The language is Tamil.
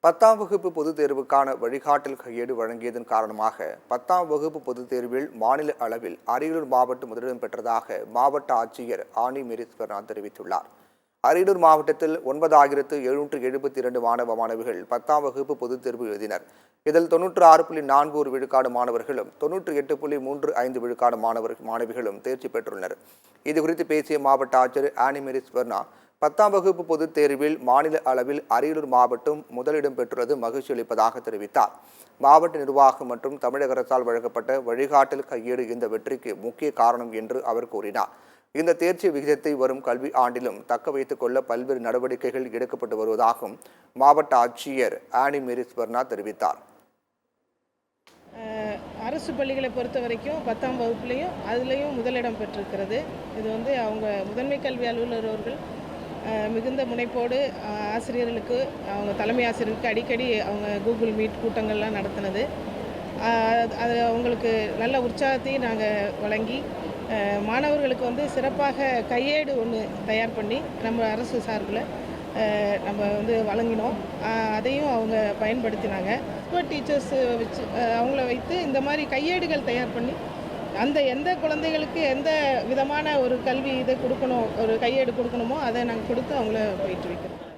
10ஆம் வகுப்பு பொதுத் தேர்வுக்கான வழிகாட்டல் கையேடு வழங்கியதன் காரணமாக 10ஆம் வகுப்பு பொதுத் தேர்வில் மாநில அளவில் அரியலூர் மாவட்டம் முதலிடம் பெற்றதாக மாவட்ட ஆட்சியர் ஆனி மெரிஸ்வரனா தெரிவித்துள்ளார். அரியலூர் மாவட்டத்தில் 9772 மாணவ மாணவிகள் 10ஆம் வகுப்பு பொதுத் தேர்வு எழுதினர். இதில் 96.41 விழுக்காடு மாணவர்களும் 98.35 விழுக்காடு மாணவிகளும் தேர்ச்சி பெற்றுள்ளனர். இதுகுறித்து பேசிய மாவட்ட ஆட்சியர் ஆனி மெரிஸ்வரனா 10ஆம் வகுப்பு பொதுத் தேர்வில் மாநில அளவில் அரியலூர் மாவட்டம் முதலிடம் பெற்றுள்ளது மகிழ்ச்சி அளிப்பதாக தெரிவித்தார். மாவட்ட நிர்வாகம் மற்றும் தமிழக அரசால் வழங்கப்பட்ட வழிகாட்டல் கையேடு இந்த வெற்றிக்கு முக்கிய காரணம் என்று அவர் கூறினார். இந்த தேர்ச்சி விகிதத்தை வரும் கல்வி ஆண்டிலும் தக்க வைத்துக் கொள்ள பல்வேறு நடவடிக்கைகள் எடுக்கப்பட்டு வருவதாகவும் மாவட்ட ஆட்சியர் ஆனி மெரிஸ்வரனா தெரிவித்தார். அரசு பள்ளிகளை பொறுத்த வரைக்கும் 10ஆம் வகுப்புலையும் அதுலேயும் முதலிடம் பெற்றிருக்கிறது. இது அவங்க முதன்மை கல்வி அலுவலர் அவர்கள் மிகுந்த முனைப்போடு ஆசிரியர்களுக்கு அவங்க தலைமை ஆசிரியருக்கு அடிக்கடி அவங்க கூகுள் மீட் கூட்டங்கள்லாம் நடத்தினது. அது அவங்களுக்கு நல்ல உற்சாகத்தையும் நாங்கள் வழங்கி மாணவர்களுக்கு சிறப்பாக கையேடு ஒன்று தயார் பண்ணி நம்ம அரசு சார்பில் நம்ம வழங்கினோம். அதையும் அவங்க பயன்படுத்தினாங்க. எக்ஸ்பர்ட் டீச்சர்ஸ் வச்சு அவங்கள வைத்து இந்த மாதிரி கையேடுகள் தயார் பண்ணி எந்த குழந்தைகளுக்கு எந்த விதமான ஒரு கல்வி இதை கொடுக்கணும், ஒரு கையேடு கொடுக்கணுமோ அதை நாங்கள் கொடுத்து அவங்கள பயிற்றுவிக்கிறோம்.